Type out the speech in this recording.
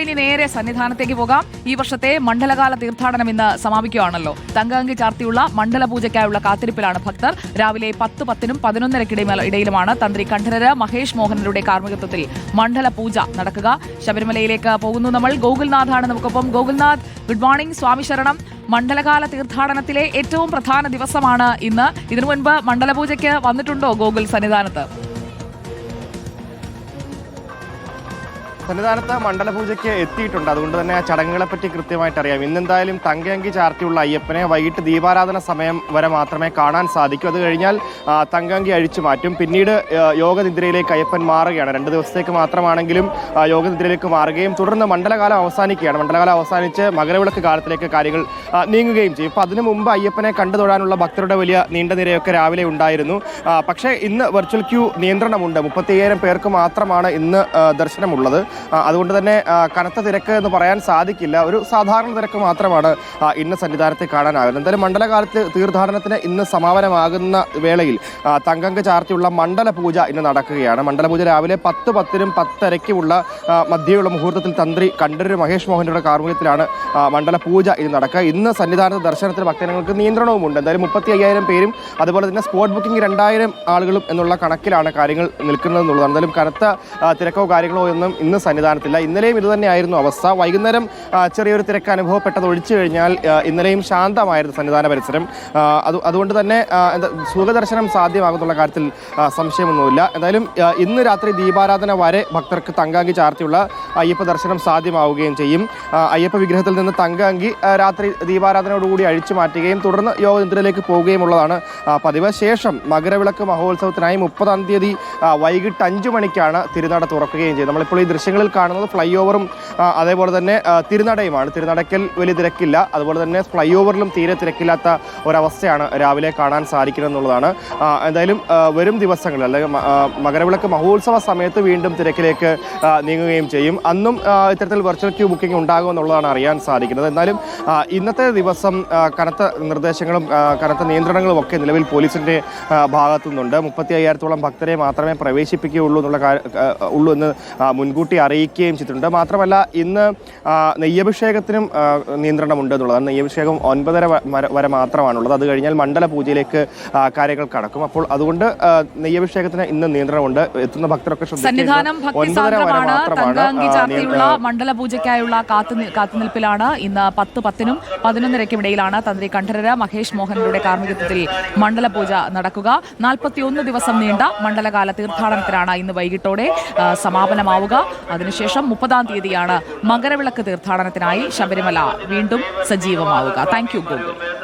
ഇനി നേരെ സന്നിധാനത്തേക്ക് പോകാം. ഈ വർഷത്തെ മണ്ഡലകാല തീർത്ഥാടനം ഇന്ന് സമാപിക്കുകയാണല്ലോ. തങ്കഅങ്കി ചാർത്തിയുള്ള മണ്ഡലപൂജയ്ക്കായുള്ള കാത്തിരിപ്പിലാണ് ഭക്തർ. രാവിലെ 10:10-നും 11:30-ഇടയിലുമാണ് തന്ത്രി കണ്ഠരര് മഹേഷ് മോഹനരുടെ കാർമ്മികത്വത്തിൽ മണ്ഡലപൂജ നടക്കുക. ശബരിമലയിലേക്ക് പോകുന്നു നമ്മൾ. ഗോകുൽനാഥാണ് നമുക്കൊപ്പം. Gokulnath, good morning. സ്വാമി ശരണം. മണ്ഡലകാല തീർത്ഥാടനത്തിലെ ഏറ്റവും പ്രധാന ദിവസമാണ് ഇന്ന്. ഇതിനു മുൻപ് മണ്ഡലപൂജയ്ക്ക് വന്നിട്ടുണ്ടോ ഗോകുൽ സന്നിധാനത്ത്? സന്നിധാനത്ത് മണ്ഡലപൂജയ്ക്ക് എത്തിയിട്ടുണ്ട്. അതുകൊണ്ട് തന്നെ ആ ചടങ്ങുകളെ പറ്റി കൃത്യമായിട്ട് അറിയാം. ഇന്നെന്തായാലും തങ്കഅങ്കി ചാർത്തിയുള്ള അയ്യപ്പനെ വൈകിട്ട് ദീപാരാധന സമയം വരെ മാത്രമേ കാണാൻ സാധിക്കൂ. അത് കഴിഞ്ഞാൽ തങ്കഅങ്കി അഴിച്ചു മാറ്റും. പിന്നീട് യോഗനിദ്രയിലേക്ക് അയ്യപ്പൻ മാറുകയാണ്. 2 ദിവസത്തേക്ക് മാത്രമാണെങ്കിലും യോഗനിദ്രയിലേക്ക് മാറുകയും തുടർന്ന് മണ്ഡലകാലം അവസാനിക്കുകയാണ്. മണ്ഡലകാലം അവസാനിച്ച് മകരവിളക്ക് കാലത്തിലേക്ക് കാര്യങ്ങൾ നീങ്ങുകയും ചെയ്യും. അപ്പോൾ അതിനു മുമ്പ് അയ്യപ്പനെ കണ്ടു തൊഴാനുള്ള ഭക്തരുടെ വലിയ നീണ്ട നിരയൊക്കെ രാവിലെ ഉണ്ടായിരുന്നു. പക്ഷേ ഇന്ന് വെർച്വൽ ക്യൂ നിയന്ത്രണമുണ്ട്. 35,000 പേർക്ക് മാത്രമാണ് ഇന്ന് ദർശനമുള്ളത്. അതുകൊണ്ട് തന്നെ കനത്ത തിരക്ക് എന്ന് പറയാൻ സാധിക്കില്ല. ഒരു സാധാരണ തിരക്ക് മാത്രമാണ് ഇന്ന് സന്നിധാനത്തെ കാണാനാകുന്നത്. എന്തായാലും മണ്ഡലകാലത്ത് തീർത്ഥാടനത്തിന് ഇന്ന് സമാപനമാകുന്ന വേളയിൽ തങ്കഅങ്കി ചാർത്തിയുള്ള മണ്ഡലപൂജ ഇന്ന് നടക്കുകയാണ്. മണ്ഡലപൂജ രാവിലെ 10:10-നും 10:30-ക്കുമുള്ള മധ്യയുള്ള മുഹൂർത്തത്തിൽ തന്ത്രി കണ്ഠരര് മഹേഷ് മോഹനരുടെ കാർമ്മികത്തിലാണ് മണ്ഡലപൂജ ഇത് നടക്കുക. ഇന്ന് സന്നിധാനത്ത് ദർശനത്തിന് ഭക്തജനങ്ങൾക്ക് നിയന്ത്രണവുമുണ്ട്. എന്തായാലും 35,000 പേരും അതുപോലെ തന്നെ സ്പോട്ട് ബുക്കിംഗ് 2,000 ആളുകളും എന്നുള്ള കണക്കിലാണ് കാര്യങ്ങൾ നിൽക്കുന്നതെന്നുള്ളതാണ്. എന്തായാലും കനത്ത തിരക്കോ കാര്യങ്ങളോ ഒന്നും ഇന്ന് സന്നിധാനത്തില്ല. ഇന്നലെയും ഇത് തന്നെയായിരുന്നു അവസ്ഥ. വൈകുന്നേരം ചെറിയൊരു തിരക്ക് അനുഭവപ്പെട്ടത് ഒഴിച്ചു കഴിഞ്ഞാൽ ഇന്നലെയും ശാന്തമായിരുന്നു സന്നിധാന പരിസരം. അതുകൊണ്ട് തന്നെ സുഖദർശനം സാധ്യമാകുന്നുള്ള കാര്യത്തിൽ സംശയമൊന്നുമില്ല. എന്തായാലും ഇന്ന് രാത്രി ദീപാരാധന വരെ ഭക്തർക്ക് തങ്കഅങ്കി ചാർത്തിയുള്ള അയ്യപ്പ ദർശനം സാധ്യമാവുകയും ചെയ്യും. അയ്യപ്പ വിഗ്രഹത്തിൽ നിന്ന് തങ്കഅങ്കി രാത്രി ദീപാരാധനയോടുകൂടി അഴിച്ചു മാറ്റുകയും തുടർന്ന് യോഗനിദ്രയിലേക്ക് പോവുകയും ഉള്ളതാണ് പതിവ്. ശേഷം മകരവിളക്ക് മഹോത്സവത്തിനായി 30-ാം തീയതി വൈകിട്ട് 5 മണിക്കാണ് തിരുനട തുറക്കുകയും ചെയ്യും. നമ്മളിപ്പോൾ ഈ ദൃശ്യങ്ങളിൽ കാണുന്നത് ഫ്ലൈ ഓവറും അതേപോലെ തന്നെ തിരുനടയുമാണ്. തിരുനടയ്ക്കൽ വലിയ തിരക്കില്ല. അതുപോലെ തന്നെ ഫ്ലൈ ഓവറിലും തീരെ തിരക്കില്ലാത്ത ഒരവസ്ഥയാണ് രാവിലെ കാണാൻ സാധിക്കുന്നത് എന്നുള്ളതാണ്. എന്തായാലും വരും ദിവസങ്ങളിൽ അല്ലെങ്കിൽ മകരവിളക്ക് മഹോത്സവ സമയത്ത് വീണ്ടും തിരക്കിലേക്ക് നീങ്ങുകയും ചെയ്യും. അന്നും ഇത്തരത്തിൽ വെർച്വൽ ക്യൂ ബുക്കിംഗ് ഉണ്ടാകുമെന്നുള്ളതാണ് അറിയാൻ സാധിക്കുന്നത്. എന്നാലും ഇന്നത്തെ ദിവസം കനത്ത നിർദ്ദേശങ്ങളും കനത്ത നിയന്ത്രണങ്ങളും ഒക്കെ നിലവിൽ പോലീസിന്റെ ഭാഗത്തു നിന്നുണ്ട്. 35,000-ഓളം ഭക്തരെ മാത്രമേ പ്രവേശിപ്പിക്കുകയുള്ളൂ എന്ന് മുൻകൂട്ടി അറിയിക്കുകയും ചെയ്തിട്ടുണ്ട്. മാത്രമല്ല ഇന്ന് നെയ്യഭിഷേകത്തിനും നിയന്ത്രണമുണ്ട് എന്നുള്ളതാണ്. നെയ്യഭിഷേകം 9:30 വരെ മാത്രമാണുള്ളത്. അത് കഴിഞ്ഞാൽ മണ്ഡലപൂജയിലേക്ക് കാര്യങ്ങൾ കടക്കും. അപ്പോൾ അതുകൊണ്ട് നെയ്യഭിഷേകത്തിന് ഇന്ന് നിയന്ത്രണമുണ്ട്. എത്തുന്ന ഭക്തരൊക്കെ സന്നിധാനം ഭക്തിസാന്ദ്രമാണ്. തങ്കഅങ്കി ചാർത്തിയുള്ള മണ്ഡലപൂജയ്ക്കായുള്ള കാത്തുനിൽപ്പിലാണ്. ഇന്ന് 10:10-നും 11:30-ക്കും ഇടയിലാണ് തന്ത്രി കണ്ഠരര് മഹേഷ് മോഹനരുടെ കാർമ്മികത്വത്തിൽ മണ്ഡലപൂജ നടക്കുക. 41 ദിവസം നീണ്ട മണ്ഡലകാല തീർത്ഥാടനത്തിനാണ് ഇന്ന് വൈകിട്ടോടെ സമാപനമാവുക. അതിനുശേഷം 30-ാം തീയതിയാണ് മകരവിളക്ക് തീർത്ഥാടനത്തിനായി ശബരിമല വീണ്ടും സജീവമാവുക. Thank you Gokul.